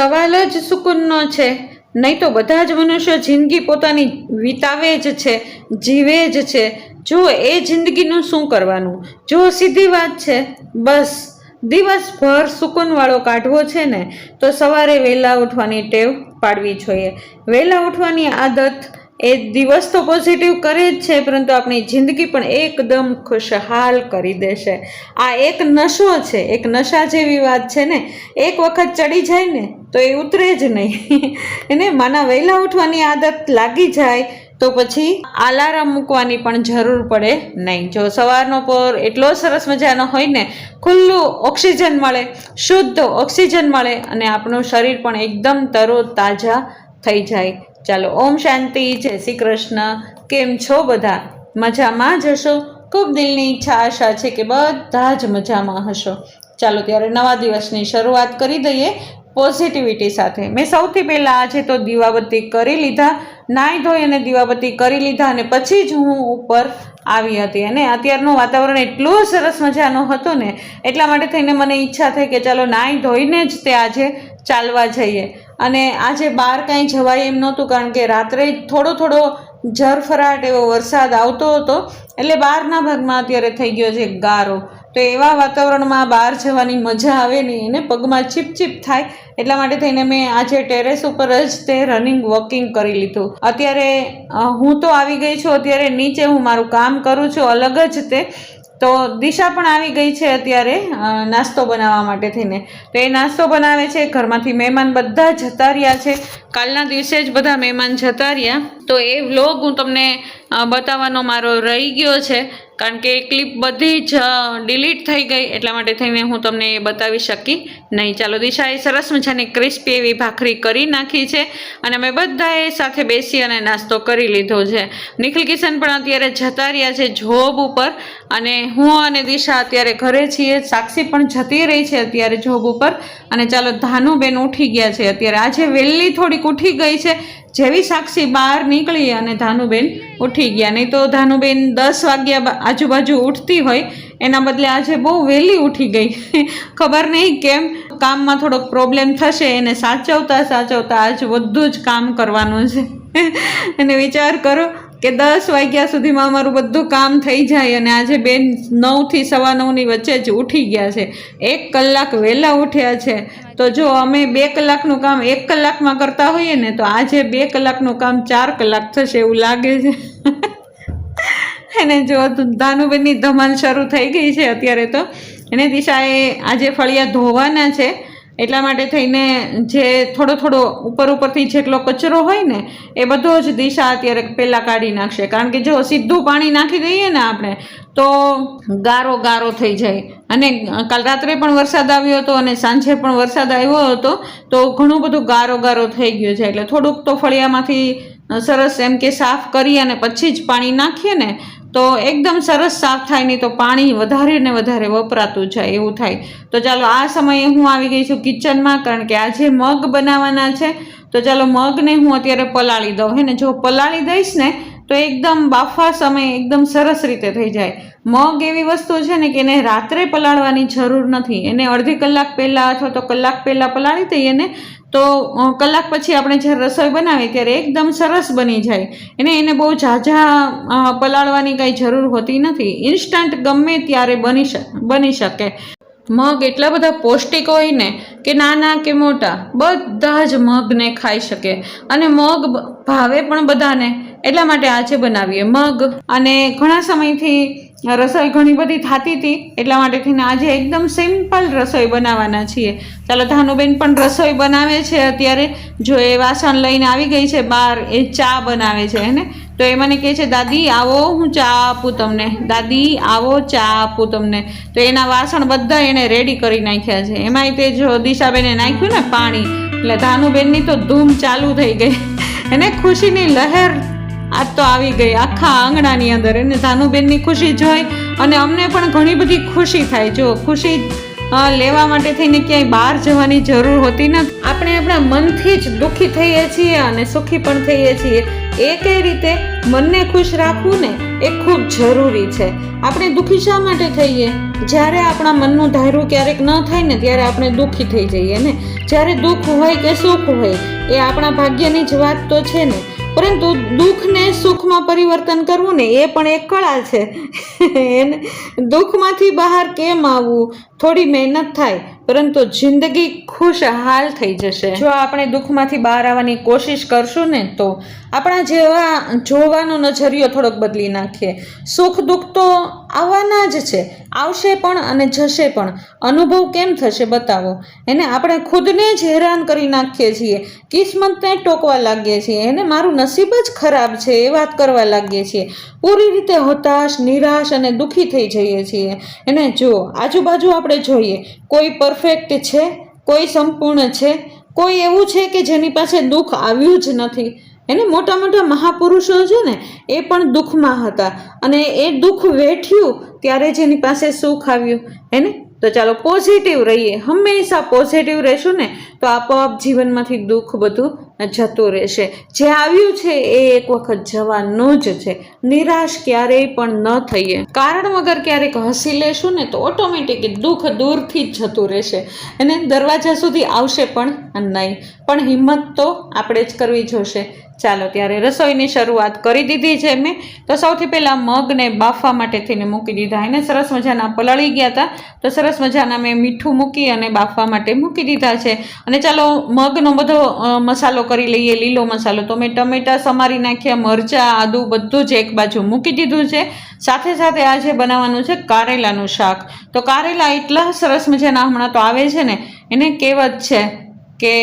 સવાલ જ સુકૂનનો છે, નહીં તો બધા જ મનુષ્યો જિંદગી પોતાની વિતાવે જ છે, જીવે જ છે. જો એ જિંદગીનું શું કરવાનું? જો સીધી વાત છે, બસ દિવસભર સુકૂનવાળો કાઢવો છે ને, તો સવારે વહેલા ઉઠવાની ટેવ પાડવી જોઈએ. વહેલા ઉઠવાની આદત એ દિવસ તો પોઝિટિવ કરે જ છે, પરંતુ આપણી જિંદગી પણ એકદમ ખુશહાલ કરી દેશે. આ એક નશો છે, એક નશા જેવી વાત છે ને. એક વખત ચડી જાય ને તો એ ઉતરે જ નહીં. એને માના વહેલા ઉઠવાની આદત લાગી જાય તો પછી અલાર્મ મૂકવાની પણ જરૂર પડે નહીં. જો સવારનો પોર એટલો સરસ મજાનો હોય ને, ખુલ્લું ઓક્સિજન મળે, શુદ્ધ ઓક્સિજન મળે અને આપણું શરીર પણ એકદમ તરો તાજા થઈ જાય. ચાલો, ઓમ શાંતિ, જય શ્રી કૃષ્ણ. કેમ છો બધા? મજામાં જ હશો? ખૂબ દિલની ઈચ્છા આશા છે કે બધા જ મજામાં હશો. ચાલો ત્યારે નવા દિવસની શરૂઆત કરી દઈએ પોઝિટિવિટી સાથે. મેં સૌથી પહેલાં આજે તો દીવાબત્તી કરી લીધા, નાહી ધોઈ અને દીવાબત્તી કરી લીધા અને પછી જ હું ઉપર આવી હતી. અને અત્યારનું વાતાવરણ એટલું સરસ મજાનું હતું ને, એટલા માટે થઈને મને ઈચ્છા થઈ કે ચાલો નાહી ધોઈને જ તે આજે ચાલવા જઈએ. અને આજે બહાર કાંઈ જવાય એમ નહોતું, કારણ કે રાત્રે થોડો ઝરફરાટ એવો વરસાદ આવતો હતો, એટલે બહારના ભાગમાં અત્યારે થઈ ગયો છે ગારો. તો એવા વાતાવરણમાં બહાર જવાની મજા આવે નહીં, એને પગમાં ચીપચીપ થાય. એટલા માટે થઈને મેં આજે ટેરેસ ઉપર જ તે રનિંગ વોકિંગ કરી લીધું. અત્યારે હું તો આવી ગઈ છું, અત્યારે નીચે હું મારું કામ કરું છું અલગ જ તે. તો દિશા પણ આવી ગઈ છે અત્યારે નાસ્તો બનાવવા માટે થઈને. તો એ નાસ્તો બનાવે છે. ઘરમાંથી મહેમાન બધા જતા રહ્યા છે, કાલના દિવસે જ બધા મહેમાન જતા રહ્યા. તો એ વ્લોગ હું તમને બતાવવાનો મારો રહી ગયો છે, કારણ કે એ ક્લિપ બધી જ ડિલીટ થઈ ગઈ, એટલા માટે થઈને હું તમને એ બતાવી શકી નહીં. ચાલો, દિશાએ સરસ મજાની ક્રિસ્પી એવી ભાખરી કરી નાખી છે અને અમે બધાએ સાથે બેસી અને નાસ્તો કરી લીધો છે. નિખિલ કિશન પણ અત્યારે જતા રહ્યા છે જોબ ઉપર અને હું અને દિશા અત્યારે ઘરે છીએ. સાક્ષી પણ જતી રહી છે અત્યારે જોબ ઉપર. અને ચાલો, ધાનુબેન ઉઠી ગયા છે અત્યારે. આજે વહેલી થોડીક ઉઠી ગઈ છે. જેવી સાક્ષી બહાર નીકળી અને ધાનુબેન ઉઠી ગયા. નહીં તો ધાનુબેન 10 વાગ્યા આજુબાજુ ઉઠતી હોય, એના બદલે આજે બહુ વહેલી ઉઠી ગઈ. ખબર નહીં કેમ, કામમાં થોડોક પ્રોબ્લેમ થશે. એને સાચવતા આજ બધું જ કામ કરવાનું છે. અને વિચાર કરો કે 10 વાગ્યા સુધીમાં અમારું બધું કામ થઈ જાય અને આજે બેન 9 થી 9:15 વચ્ચે જ ઉઠી ગયા છે. 1 કલાક વહેલા ઉઠ્યા છે. તો જો અમે 2 કલાકનું કામ 1 કલાકમાં કરતા હોઈએ ને, તો આજે 2 કલાકનું કામ 4 કલાક થશે એવું લાગે છે. એને જો ધાનુબેનની ધમાલ શરૂ થઈ ગઈ છે અત્યારે. તો એને દિશાએ આજે ફળિયા ધોવાના છે, એટલા માટે થઈને જે થોડો ઉપરથી જેટલો કચરો હોય ને, એ બધો જ દિશા અત્યારે પહેલાં કાઢી નાખશે. કારણ કે જો સીધું પાણી નાખી દઈએ ને આપણે, તો ગારો થઈ જાય. અને કાલ રાત્રે પણ વરસાદ આવ્યો હતો અને સાંજે પણ વરસાદ આવ્યો હતો, તો ઘણું બધું ગારો થઈ ગયું છે. એટલે થોડુંક તો ફળિયામાંથી સરસ એમ કે સાફ કરી અને પછી જ પાણી નાખીએ ને, તો એકદમ સરસ સાફ થાય. નહીં તો પાણી વધારે ને વધારે વપરાતું જાય એવું થાય. તો ચાલો, આ સમયે હું આવી ગઈ છું કિચનમાં, કારણ કે આજે મગ બનાવવાના છે. તો ચાલો, મગને હું અત્યારે પલાળી દઉં. હે ને, જો પલાળી દઈશ ને તો એકદમ બાફા સમય એકદમ સરસ રીતે થઈ જાય. મગ એવી વસ્તુ છે ને કે એને રાત્રે પલાળવાની જરૂર નથી. એને અડધી કલાક પહેલાં અથવા તો કલાક પહેલાં પલાળી દઈએ ને, તો કલાક પછી આપણે જ્યારે રસોઈ બનાવીએ ત્યારે એકદમ સરસ બની જાય. એને બહુ ઝાઝા પલાળવાની કાંઈ જરૂર હોતી નથી. ઇન્સ્ટન્ટ ગમે ત્યારે બની શકે. મગ એટલા બધા પૌષ્ટિક હોય ને કે નાના કે મોટા બધા જ મગને ખાઈ શકે. અને મગ ભાવે પણ બધાને, એટલા માટે આજે બનાવીએ મગ. અને ઘણા સમયથી રસોઈ ઘણી બધી થતી હતી, એટલા માટે થઈને આજે એકદમ સિમ્પલ રસોઈ બનાવવાના છીએ. ચાલો, ધાનુબેન પણ રસોઈ બનાવે છે અત્યારે. જો એ વાસણ લઈને આવી ગઈ છે બહાર, એ ચા બનાવે છે ને. તો એ મને કહે છે, દાદી આવો હું ચા આપું તમને, દાદી આવો ચા આપું તમને. તો એના વાસણ બધા એણે રેડી કરી નાખ્યા છે. એમાંય તે જો દિશાબેને નાખ્યું ને પાણી, એટલે ધાનુબેનની તો ધૂમ ચાલુ થઈ ગઈ. એને ખુશીની લહેર આજ તો આવી ગઈ આખા આંગણાની અંદર. એને ધાનુબેનની ખુશી જોઈ અને અમને પણ ઘણી બધી ખુશી થાય. જો ખુશી લેવા માટે થઈને ક્યાંય બહાર જવાની જરૂર હોતી નથી. આપણે આપણા મનથી જ દુઃખી થઈએ છીએ અને સુખી પણ થઈએ છીએ. એ કઈ રીતે મનને ખુશ રાખવું ને એ ખૂબ જરૂરી છે. આપણે દુઃખી શા માટે થઈએ? જ્યારે આપણા મનનું ધાર્યું ક્યારેક ન થાય ને ત્યારે આપણે દુઃખી થઈ જઈએ ને. જ્યારે દુઃખ હોય કે સુખ હોય એ આપણા ભાગ્યની જ વાત તો છે ને. પરંતુ દુઃખને સુખમાં પરિવર્તન કરવું ને એ પણ એક કળા છે. એને દુઃખમાંથી બહાર કેમ આવવું? થોડી મહેનત થાય પરંતુ જિંદગી ખુશહાલ થઈ જશે. જો આપણે દુઃખમાંથી બહાર આવવાની કોશિશ કરશું ને તો આપણા જેવા જોવાનો નજરિયો થોડોક બદલી નાખીએ. સુખ દુઃખ તો આવવાના જ છે, આવશે પણ અને જશે પણ. અનુભવ કેમ થશે બતાવો. એને આપણે ખુદને જ હેરાન કરી નાખીએ છીએ, કિસ્મતને ટોકવા લાગીએ છીએ, એને મારું નસીબ જ ખરાબ છે એ વાત કરવા લાગીએ છીએ. પૂરી રીતે હતાશ, નિરાશ અને દુઃખી થઈ જઈએ છીએ. એને જો આજુબાજુ આપણે જોઈએ, કોઈ પરફેક્ટ છે, કોઈ સંપૂર્ણ છે, કોઈ એવું છે કે જેની પાસે દુઃખ આવ્યું જ નથી. એને મોટા મોટા મહાપુરુષો છે ને એ પણ દુઃખમાં હતા અને એ દુઃખ વેઠ્યું ત્યારે જ એની પાસે સુખ આવ્યું. એને તો ચાલો પોઝિટિવ રહીએ, હંમેશા પોઝિટિવ રહેશું ને તો આપોઆપ જીવનમાંથી દુઃખ બધું જતું રહેશે. જે આવ્યું છે એ એક વખત જવાનું જ છે. નિરાશ ક્યારેય પણ ન થઈએ. કારણ વગર ક્યારેક હસી લેશું ને તો ઓટોમેટિક દુઃખ દૂરથી જ જતું રહેશે. અને દરવાજા સુધી આવશે પણ નહીં. પણ હિંમત તો આપણે જ કરવી જોશે. ચાલો ત્યારે રસોઈની શરૂઆત કરી દીધી છે મેં. તો સૌથી પહેલાં મગને બાફવા માટે થઈને મૂકી દીધા. એને સરસ મજાના પલળી ગયા હતા તો સરસ મજાના મેં મીઠું મૂકી અને બાફવા માટે મૂકી દીધા છે. અને ચાલો મગનો બધો મસાલો કરી લઈએ, લીલો મસાલો. તો મેં ટમેટાં સમારી નાખ્યા, મરચાં, આદું બધું જ એક બાજુ મૂકી દીધું છે. સાથે સાથે આજે બનાવવાનું છે કારેલાનું શાક. તો કારેલા એટલા સરસ મજાના હમણાં તો આવે છે ને, એને કહેવત છે કે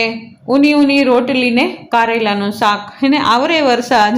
ઊની ઊની રોટલીને કારેલાનું શાક. એને આવરે વરસાદ.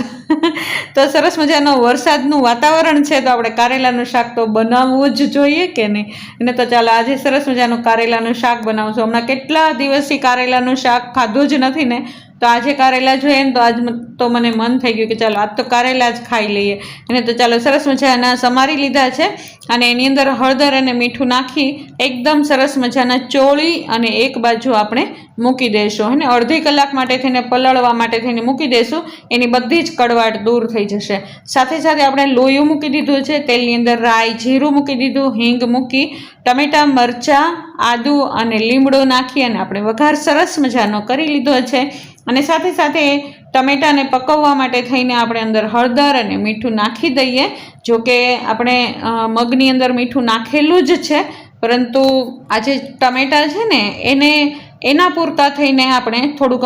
તો સરસ મજાનો વરસાદનું વાતાવરણ છે તો આપણે કારેલાનું શાક તો બનાવવું જ જોઈએ કે નહીં. એને તો ચાલો આજે સરસ મજાનું કારેલાનું શાક બનાવશું. હમણાં કેટલા દિવસથી કારેલાનું શાક ખાધું જ નથી ને, તો આજે કારેલા જોઈએ ને તો આજ તો મને મન થઈ ગયું કે ચાલો આજ તો કારેલા જ ખાઈ લઈએ. એને તો ચાલો સરસ મજાના સમારી લીધા છે અને એની અંદર હળદર અને મીઠું નાખી એકદમ સરસ મજાના ચોળી અને એક બાજુ આપણે મૂકી દઈશું. અને અડધી કલાક માટે થઈને પલળવા માટે થઈને મૂકી દઈશું. એની બધી જ કડવાટ દૂર થઈ જશે. સાથે સાથે આપણે લોયું મૂકી દીધું છે, તેલની અંદર રાઈ, જીરું મૂકી દીધું, હિંગ મૂકી, ટમેટાં, મરચાં, આદું અને લીમડો નાખી અને આપણે વઘાર સરસ મજાનો કરી લીધો છે. અને સાથે સાથે ટમેટાને પકવવા માટે થઈને આપણે અંદર હળદર અને મીઠું નાખી દઈએ. જો કે આપણે મગની અંદર મીઠું નાખેલું જ છે, પરંતુ આજે ટમેટાં છે ને એને એના પૂરતા થઈને આપણે થોડુંક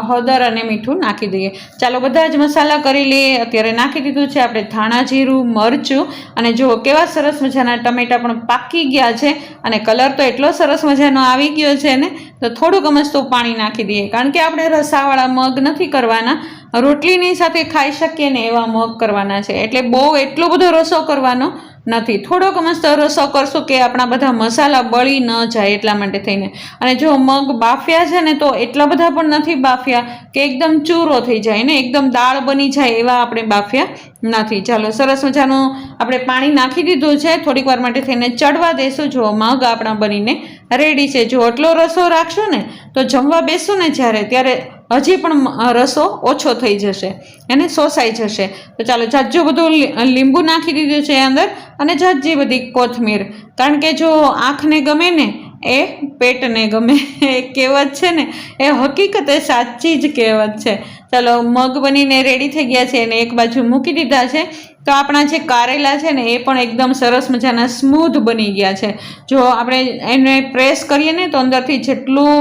હળદર અને મીઠું નાખી દઈએ. ચાલો બધા જ મસાલા કરી લઈએ. અત્યારે નાખી દીધું છે આપણે ધાણા, જીરું, મરચું. અને જો કેવા સરસ મજાના ટમેટાં પણ પાકી ગયા છે અને કલર તો એટલો સરસ મજાનો આવી ગયો છે ને, તો થોડુંક પાણી નાખી દઈએ. કારણ કે આપણે રસાવાળા મગ નથી કરવાના, રોટલીની સાથે ખાઈ શકીએ ને એવા મગ કરવાના છે. એટલે બહુ એટલો બધો રસો કરવાનો નથી. થોડોક મસ્ત રસો કરશું કે આપણા બધા મસાલા બળી ન જાય એટલા માટે થઈને. અને જો મગ બાફ્યા છે ને તો એટલા બધા પણ નથી બાફ્યા કે એકદમ ચૂરો થઈ જાય ને એકદમ દાળ બની જાય એવા આપણે બાફ્યા નથી. ચાલો સરસ મજાનું આપણે પાણી નાખી દીધું છે. થોડીક વાર માટે થઈને ચડવા દઈશું. જો મગ આપણા બનીને રેડી છે. જો આટલો રસો રાખશું ને તો જમવા બેસું ને ત્યારે હજી પણ રસો ઓછો થઈ જશે, એને શોષાઈ જશે. તો ચાલો જાજુ બધું લીંબુ નાખી દીધું છે અંદર અને જાજી બધી કોથમીર. કારણ કે જો આંખને ગમે ને એ પેટને ગમે, એ કહેવત છે ને એ હકીકતે સાચી જ કહેવત છે. ચાલો મગ બનીને રેડી થઈ ગયા છે એને એક બાજુ મૂકી દીધા છે. તો આપણા જે કારેલા છે ને એ પણ એકદમ સરસ મજાના સ્મૂધ બની ગયા છે. જો આપણે એને પ્રેસ કરીએ ને તો અંદરથી જેટલું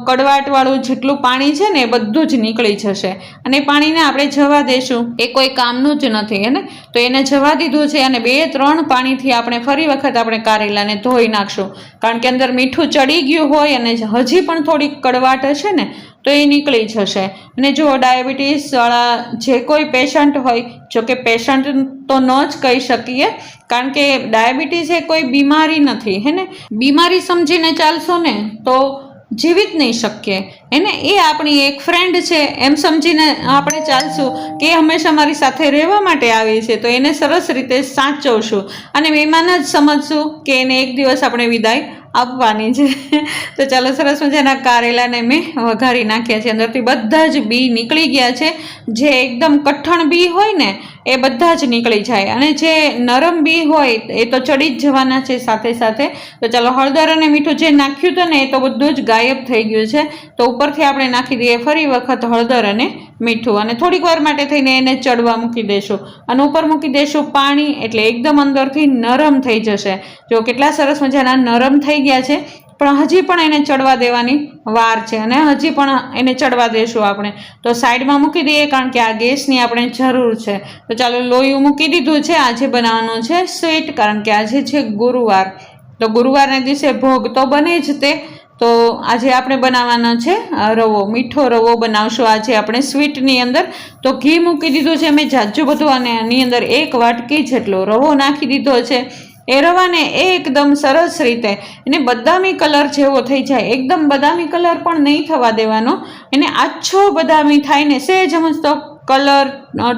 કડવાટવાળું જેટલું પાણી છે ને એ બધું જ નીકળી જશે. અને પાણીને આપણે જવા દઈશું, એ કોઈ કામનું જ નથી એને. તો એને જવા દીધું છે અને 2-3 પાણીથી આપણે ફરી વખત આપણે કારેલાને ધોઈ નાખશું. કારણ કે અંદર મીઠું ચડી ગયું હોય અને હજી પણ થોડીક કડવાટ હશે ને તો એ નીકળી જશે. અને જો ડાયાબિટીસવાળા જે કોઈ પેશન્ટ હોય, જો કે પેશન્ટ તો ન જ કહી શકીએ કારણ કે ડાયાબિટીસ એ કોઈ બીમારી નથી, હે ને. બીમારી સમજીને ચાલશો ને તો જીવી જ નહીં શકીએ એને. એ આપણી એક ફ્રેન્ડ છે એમ સમજીને આપણે ચાલશું કે એ હંમેશા મારી સાથે રહેવા માટે આવી છે, તો એને સરસ રીતે સાચવશું અને મહેમાન જ સમજશું કે એને એક દિવસ આપણે વિદાય આપવાની છે. તો ચાલો, સરસ મજાના કારેલાને મેં વઘારી નાખ્યા છે. અંદરથી બધા જ બી નીકળી ગયા છે. જે એકદમ કઠણ બી હોય ને એ બધા જ નીકળી જાય અને જે નરમ બી હોય એ તો ચડી જ જવાના છે સાથે સાથે. તો ચાલો, હળદર અને મીઠું જે નાખ્યું હતું ને એ તો બધું જ ગાયબ થઈ ગયું છે. તો ઉપરથી આપણે નાખી દઈએ ફરી વખત હળદર અને મીઠું અને થોડીક વાર માટે થઈને એને ચડવા મૂકી દઈશું અને ઉપર મૂકી દઈશું પાણી, એટલે એકદમ અંદરથી નરમ થઈ જશે. જો કેટલા સરસ મજાના નરમ થઈ ગયા છે, પણ હજી પણ એને ચડવા દેવાની વાર છે અને હજી પણ એને ચડવા દેશું આપણે. તો સાઈડમાં મૂકી દઈએ કારણ કે આ ગેસની આપણે જરૂર છે. તો ચાલો, લોયું મૂકી દીધું છે. આજે બનાવવાનું છે સ્વીટ, કારણ કે આજે છે ગુરુવાર. તો ગુરુવારના દિવસે ભોગ તો બને જ તે. તો આજે આપણે બનાવવાનો છે રવો, મીઠો રવો બનાવશું આજે આપણે સ્વીટની અંદર. તો ઘી મૂકી દીધું છે મેં જાજુ બધું અને એની અંદર 1 વાટકી જેટલો રવો નાખી દીધો છે. એ રવાને એકદમ સરસ રીતે એને બદામી કલર જેવો થઈ જાય, એકદમ બદામી કલર પણ નહીં થવા દેવાનો, એને આછો બદામી થાય ને સહેજ મસ્ત કલર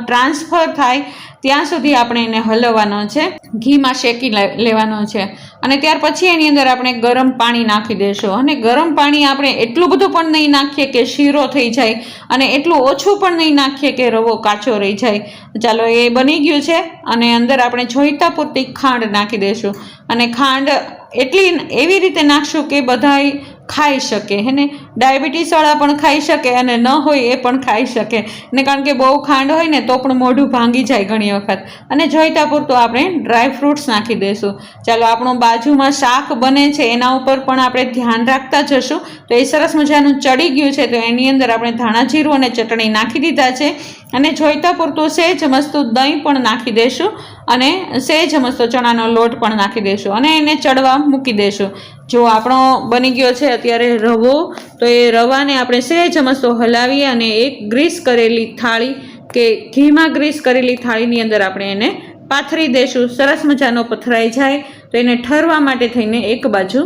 ટ્રાન્સફર થાય ત્યાં સુધી આપણે એને હલવવાનો છે, ઘીમાં શેકી લેવાનો છે. અને ત્યાર પછી એની અંદર આપણે ગરમ પાણી નાખી દઈશું અને ગરમ પાણી આપણે એટલું બધું પણ નહીં નાખીએ કે શીરો થઈ જાય અને એટલું ઓછું પણ નહીં નાખીએ કે રવો કાચો રહી જાય. ચાલો, એ બની ગયું છે અને અંદર આપણે જોઈતા પૂરતી ખાંડ નાખી દઈશું અને ખાંડ એટલી એવી રીતે નાખશું કે બધાય ખાઈ શકે, હેને. ડાયાબિટીસવાળા પણ ખાઈ શકે અને ન હોય એ પણ ખાઈ શકે ને, કારણ કે બહુ ખાંડ હોય ને તો પણ મોઢું ભાંગી જાય ઘણી વખત. અને જોઈતા પૂરતું આપણે ડ્રાય ફ્રૂટ્સ નાખી દઈશું. ચાલો, આપણું બાજુમાં શાક બને છે એના ઉપર પણ આપણે ધ્યાન રાખતા જશું. તો એ સરસ મજાનું ચડી ગયું છે. તો એની અંદર આપણે ધાણા જીરું અને ચટણી નાખી દીધા છે અને જોઈતા પૂરતું સહેજ મસ્તું દહીં પણ નાખી દઈશું અને સહેજ મસ્તો ચણાનો લોટ પણ નાખી દઈશું અને એને ચડવા મૂકી દઈશું. જો આપણો બની ગયો છે અત્યારે રવો, તો એ રવાને આપણે સહેજ મસ્તો હલાવીએ અને એક ગ્રીસ કરેલી થાળી કે ઘીમાં ગ્રીસ કરેલી થાળીની અંદર આપણે એને પાથરી દઈશું. સરસ મજાનો પથરાઈ જાય તો એને ઠરવા માટે થઈને એક બાજુ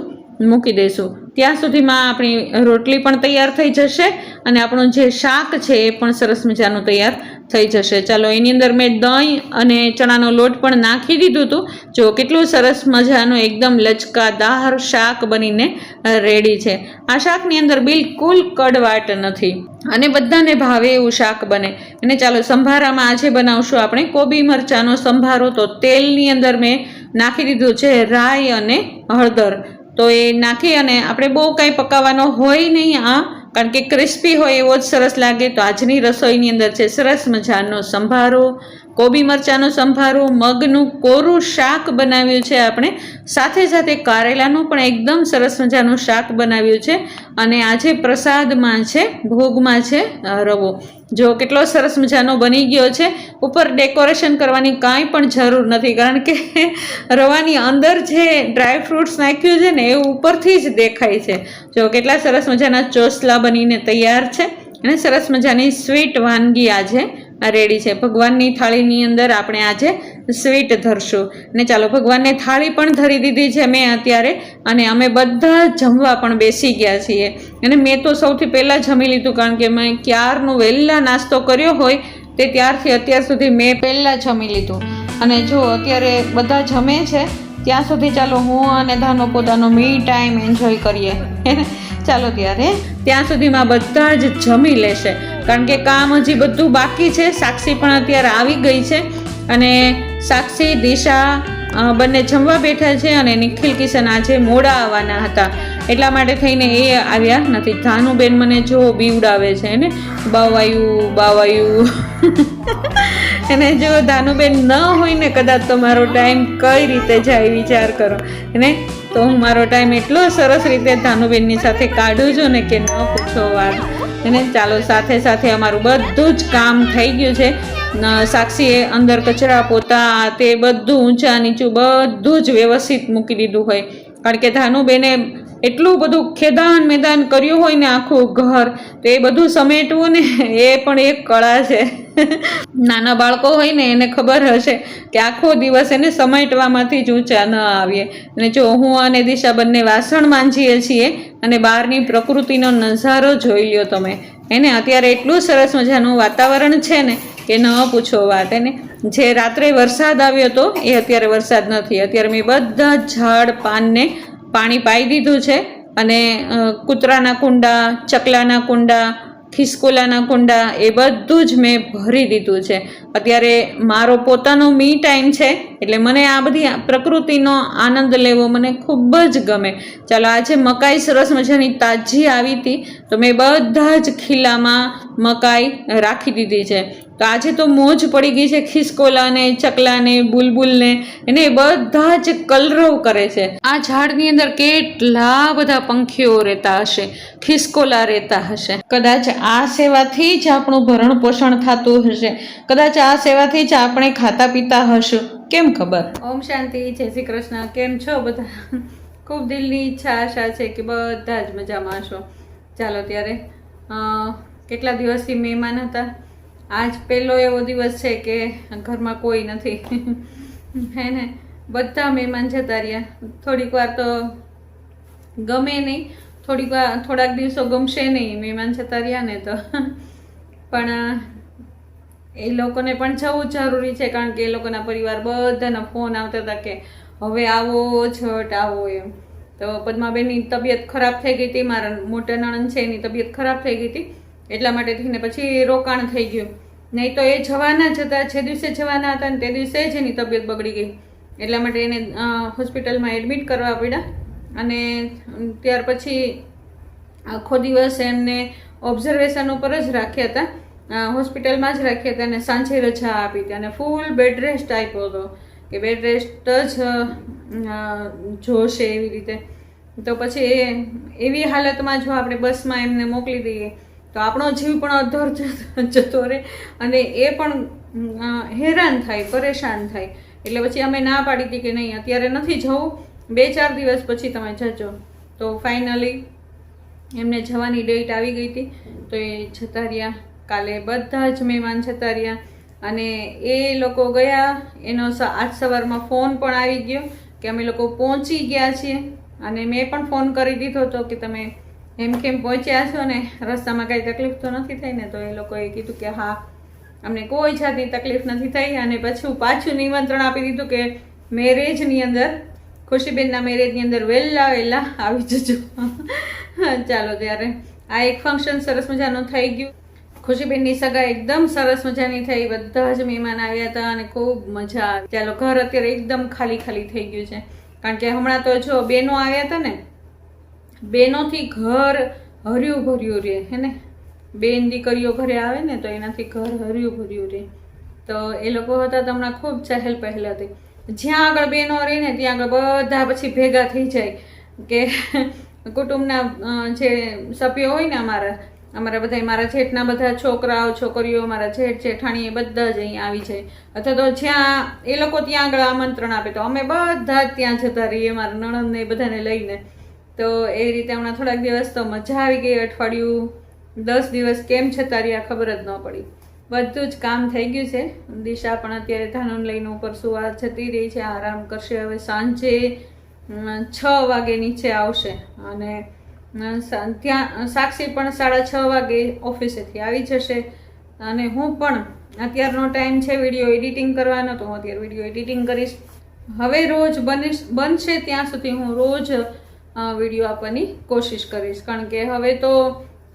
મૂકી દઈશું. ત્યાં સુધીમાં આપણી રોટલી પણ તૈયાર થઈ જશે અને આપણું જે શાક છે એ પણ સરસ મજાનું તૈયાર થઈ જશે. ચાલો, એની અંદર મેં દહીં અને ચણાનો લોટ પણ નાખી દીધું હતું. જો કેટલું સરસ મજાનું એકદમ લચકાદાર શાક બનીને રેડી છે. આ શાકની અંદર બિલકુલ કડવાટ નથી અને બધાને ભાવે એવું શાક બને. અને ચાલો, સંભારામાં આજે બનાવશું આપણે કોબી મરચાંનો સંભારો. તો તેલની અંદર મેં નાખી દીધું છે રાઈ અને હળદર. તો એ નાખી અને આપણે બહુ કાંઈ પકાવવાનો હોય નહીં, કારણ કે ક્રિસ્પી હોય એવો જ સરસ લાગે. તો આજની રસોઈની અંદર છે સરસ મજાનો સંભારો, કોબી મરચાંનો સંભારો, મગનું કોરું શાક બનાવ્યું છે આપણે, સાથે સાથે કારેલાનું પણ એકદમ સરસ મજાનું શાક બનાવ્યું છે અને આજે પ્રસાદમાં છે, ભોગમાં છે રવો. જો કેટલો સરસ મજાનો બની ગયો છે. ઉપર ડેકોરેશન કરવાની કાંઈ પણ જરૂર નથી, કારણ કે રવાની અંદર જે ડ્રાય ફ્રૂટ્સ નાખ્યું છે ને એ ઉપરથી જ દેખાય છે. જો કેટલા સરસ મજાના ચોસલા બનીને તૈયાર છે અને સરસ મજાની સ્વીટ વાનગી આજે રેડી છે. ભગવાનની થાળીની અંદર આપણે આજે સ્વીટ ધરશું. ને ચાલો, ભગવાનને થાળી પણ ધરી દીધી છે મેં અત્યારે અને અમે બધા જમવા પણ બેસી ગયા છીએ. અને મેં તો સૌથી પહેલાં જમી લીધું, કારણ કે મેં ક્યારનું વહેલા નાસ્તો કર્યો હોય તે ત્યારથી અત્યાર સુધી મેં પહેલાં જમી લીધું. અને જો અત્યારે બધા જમે છે ત્યાં સુધી ચાલો હું અને ધાનો પોતાનો મી ટાઈમ એન્જોય કરીએ. ચાલો, ત્યારે ત્યાં સુધીમાં બધા જ જમી લેશે, કારણ કે કામ હજી બધું બાકી છે. સાક્ષી પણ અત્યારે આવી ગઈ છે અને સાક્ષી, દિશા બંને જમવા બેઠા છે અને નિખિલ કિશન આજે મોડા આવવાના હતા એટલા માટે થઈને એ આવ્યા નથી. ધાનુબેન મને જો બીવડાવે છે ને, બાવાયું એને જો ધાનુબેન ન હોય ને કદાચ તો મારો ટાઈમ કઈ રીતે જાય વિચાર કરો ને. તો હું મારો ટાઈમ એટલો સરસ રીતે ધાનુબેનની સાથે કાઢું છું ને કે ન પૂછો વાત. અને ચાલો, સાથે સાથે અમારું બધું જ કામ થઈ ગયું છે. સાક્ષીએ અંદર કચરા પોતા તે બધું ઊંચા નીચું બધું જ વ્યવસ્થિત મૂકી દીધું હોય, કારણ કે ધાનુબેને એટલું બધું ખેદાન મેદાન કર્યું હોય ને આખું ઘર, તો એ બધું સમેટવું ને એ પણ એક કળા છે. નાના બાળકો હોય ને એને ખબર હશે કે આખો દિવસ એને સમેટવામાંથી જ ઊંચા ન આવીએ. અને જો હું અને દિશા બંને વાસણ માંજીએ છીએ અને બહારની પ્રકૃતિનો નજારો જોઈ લ્યો તમે. એને અત્યારે એટલું સરસ મજાનું વાતાવરણ છે ને કે ન પૂછો વાત. એને જે રાત્રે વરસાદ આવ્યો હતો એ અત્યારે વરસાદ નથી. અત્યારે મેં બધા ઝાડ પાનને પાણી પાઈ દીધું છે અને કૂતરાના કુંડા, ચકલાના કુંડા, ખિસકોલાના કુંડા એ બધું જ મેં ભરી દીધું છે. અત્યારે મારો પોતાનો મી ટાઈમ છે એટલે મને આ બધી પ્રકૃતિનો આનંદ લેવો મને ખૂબ જ ગમે. ચાલો, આજે મકાઈ સરસ મજાની તાજી આવી હતી તો મેં બધા જ ખીલામાં મકાઈ રાખી દીધી છે. તો આજે તો મોજ પડી ગઈ છે ખિસકોલાને, ચકલાને, બુલબુલને. એને બધા જ કલરવ કરે છે. આ ઝાડની અંદર કેટલા બધા પંખીઓ રહેતા હશે, ખિસકોલા રહેતા હશે. કદાચ આ સેવાથી જ આપણું ભરણ પોષણ થતું હશે. કદાચ આ સેવાથી જ આપણે ખાતા પીતા હશું, કેમ ખબર. ઓમ શાંતિ, જય શ્રી કૃષ્ણ. કેમ છો બધા? ખૂબ દિલની ઈચ્છા આશા છે કે બધા જ મજામાં હશો. ચાલો ત્યારે કેટલા દિવસથી મહેમાન હતા. આજ પહેલો એવો દિવસ છે કે ઘરમાં કોઈ નથી હે ને. બધા મહેમાન જતા રહ્યા. થોડીક વાર તો ગમે નહીં, થોડાક દિવસો ગમશે નહીં મહેમાન જતા રહ્યા ને તો. પણ એ લોકોને પણ જવું જરૂરી છે કારણ કે એ લોકોના પરિવાર બધાના ફોન આવતા હતા કે હવે આવો, છઠ આવો એમ. તો પદ્માબેનની તબિયત ખરાબ થઈ ગઈ હતી, મારા મોટા નણંદ છે એની તબિયત ખરાબ થઈ ગઈ હતી એટલા માટે થઈને પછી રોકાણ થઈ ગયું. નહીં તો એ જવાના જ હતા, જે દિવસે જવાના હતા ને તે દિવસે જ એની તબિયત બગડી ગઈ. એટલા માટે એને હોસ્પિટલમાં એડમિટ કરવા પડ્યા. અને ત્યાર પછી આખો દિવસ એમને ઓબ્ઝર્વેશન ઉપર જ રાખ્યા હતા, હોસ્પિટલમાં જ રાખ્યા હતા અને સાંજે રજા આપી હતી અને ફૂલ બેડ રેસ્ટ આપ્યો હતો કે બેડ રેસ્ટ જ જોશે એવી રીતે. તો પછી એવી હાલતમાં જો આપણે બસમાં એમને મોકલી દઈએ તો આપણો જીવ પણ અધર જતો રહે અને એ પણ હેરાન થાય, પરેશાન થાય. એટલે પછી અમે ના પાડી હતી કે નહીં અત્યારે નથી જવું, 2-4 દિવસ પછી તમે જજો. તો ફાઇનલી એમને જવાની ડેટ આવી ગઈ હતી તો એ જતા રહ્યા. કાલે બધા જ મહેમાન જતા રહ્યા અને એ લોકો ગયા. એનો આજ સવારમાં ફોન પણ આવી ગયો કે અમે લોકો પહોંચી ગયા છીએ. અને મેં પણ ફોન કરી દીધો હતો કે તમે એમ કેમ પહોંચ્યા છો ને રસ્તામાં કાંઈ તકલીફ તો નથી થઈ ને. તો એ લોકોએ કીધું કે હા, અમને કોઈ જાતની તકલીફ નથી થઈ. અને પછી પાછું નિમંત્રણ આપી દીધું કે મેરેજની અંદર, ખુશીબેનના મેરેજની અંદર વહેલા આવી જજો. ચાલો ત્યારે આ એક ફંક્શન સરસ મજાનું થઈ ગયું. ખુશીબેનની સગા એકદમ સરસ મજાની થઈ. બધા જ મહેમાન આવ્યા હતા અને ખૂબ મજા આવી. ચાલો, ઘર અત્યારે એકદમ ખાલી થઈ ગયું છે કારણ કે હમણાં તો જો બેનો આવ્યા હતા ને, બેનોથી ઘર હર્યું ભર્યું રહે હે ને. બેન દીકરીઓ ઘરે આવે ને તો એનાથી ઘર હર્યું ભર્યું રહે. તો એ લોકો હતા તો હમણાં ખૂબ ચહેલ પહેલ હતી. જ્યાં આગળ બહેનો રહે ને ત્યાં આગળ બધા પછી ભેગા થઈ જાય કે કુટુંબના જે સભ્યો હોય ને અમારા બધા, મારા જેઠના બધા છોકરાઓ છોકરીઓ, મારા જેઠ જેઠાણી એ બધા જ અહીંયા આવી જાય. અથવા તો જ્યાં એ લોકો ત્યાં આગળ આમંત્રણ આપે તો અમે બધા જ ત્યાં જતા રહીએ મારા નણંદને બધાને લઈને. તો એ રીતે હમણાં થોડાક દિવસ તો મજા આવી ગઈ. અઠવાડિયું 10 દિવસ કેમ જતા રહ્યા ખબર જ ન પડી. બધું જ કામ થઈ ગયું છે. દિશા પણ અત્યારે ધાનુને લઈને ઉપર સુવા જતી રહી છે, આરામ કરશે. હવે સાંજે 6 વાગે નીચે આવશે અને ત્યાં સાક્ષી પણ 6:30 વાગે ઓફિસેથી આવી જશે. અને હું પણ અત્યારનો ટાઈમ છે વિડીયો એડિટિંગ કરવાનો, તો હું અત્યારે વિડીયો એડિટિંગ કરીશ. હવે રોજ બનશે ત્યાં સુધી હું રોજ વિડીયો આપવાની કોશિશ કરીશ કારણ કે હવે તો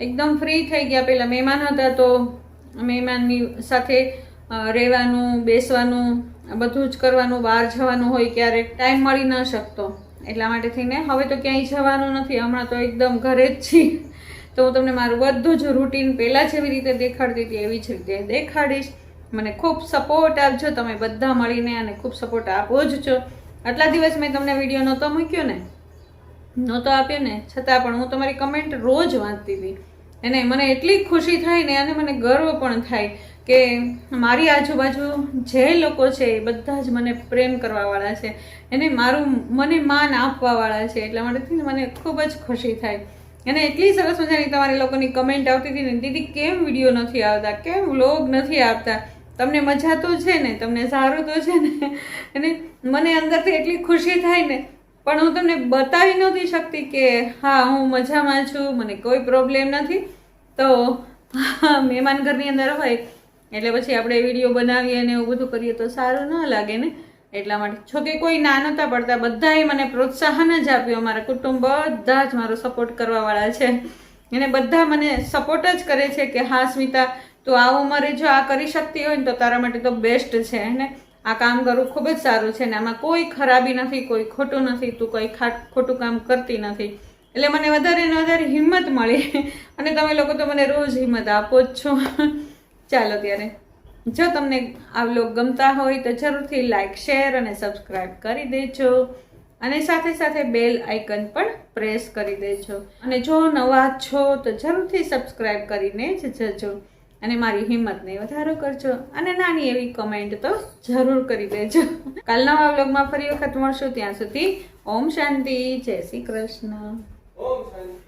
એકદમ ફ્રી થઈ ગયા. પહેલાં મહેમાન હતા તો મહેમાનની સાથે રહેવાનું, બેસવાનું, બધું જ કરવાનું, બહાર જવાનું હોય ક્યારેક ટાઈમ મળી ન શકતો. એટલા માટે થઈને હવે તો ક્યાંય જવાનું નથી. હમણાં તો એકદમ ઘરે જ છીએ. તો હું તમને મારું બધું જ રૂટીન પહેલાં જેવી રીતે દેખાડતી હતી એવી જ રીતે દેખાડીશ. મને ખૂબ સપોર્ટ આપજો તમે બધા મળીને અને ખૂબ સપોર્ટ આપો જ છો. આટલા દિવસ મેં તમને વિડીયો નહોતો મૂક્યો ને, નહોતો આપ્યો ને, છતાં પણ હું તમારી કમેન્ટ રોજ વાંચતી હતી અને મને એટલી ખુશી થાય ને અને મને ગર્વ પણ થાય કે મારી આજુબાજુ જે લોકો છે એ બધા જ મને પ્રેમ કરવાવાળા છે, એને મને માન આપવાવાળા છે. એટલા માટેથી મને ખૂબ જ ખુશી થાય. અને એટલી સરસ મજાની તમારી લોકોની કમેન્ટ આવતી હતી ને, દીદી કેમ વિડીયો નથી આવતા, કેમ વ્લોગ નથી આવતા, તમને મજા તો છે ને, તમને સારું તો છે ને. અને મને અંદરથી એટલી ખુશી થાય ને, પણ હું તમને બતાવી નહોતી શકતી કે હા હું મજામાં છું, મને કોઈ પ્રોબ્લેમ નથી. તો મહેમાન ઘરની અંદર હોય એટલે પછી આપણે વિડીયો બનાવીએ અને એવું બધું કરીએ તો સારું ન લાગે ને, એટલા માટે. જોકે કોઈ ના નહોતા પડતા, બધાએ મને પ્રોત્સાહન જ આપ્યું. અમારા કુટુંબ બધા જ મારો સપોર્ટ કરવાવાળા છે અને બધા મને સપોર્ટ જ કરે છે કે હા સ્મિતા, તું આ ઉંમરે જો આ કરી શકતી હોય ને તો તારા માટે તો બેસ્ટ છે ને, આ કામ કરવું ખૂબ જ સારું છે ને આમાં કોઈ ખરાબી નથી, કોઈ ખોટું નથી, તું કોઈ ખોટું કામ કરતી નથી. એટલે મને વધારે ને વધારે હિંમત મળી અને તમે લોકો તો મને રોજ હિંમત આપો જ છો. ચાલો ત્યારે, જો તમને આ વ્લોગ ગમતા હોય તો જરૂરથી લાઈક, શેર અને સબસ્ક્રાઈબ કરી દેજો અને સાથે સાથે બેલ આઇકન પણ પ્રેસ કરી દેજો. અને જો નવા છો તો જરૂરથી સબસ્ક્રાઈબ કરીને જ જજો અને મારી હિંમતને વધારો કરજો અને નાની એવી કમેન્ટ તો જરૂર કરી દેજો. કાલ નવા વ્લોગમાં ફરી વખત મળશું, ત્યાં સુધી ઓમ શાંતિ, જય શ્રી કૃષ્ણ. ઓમ શાંતિ.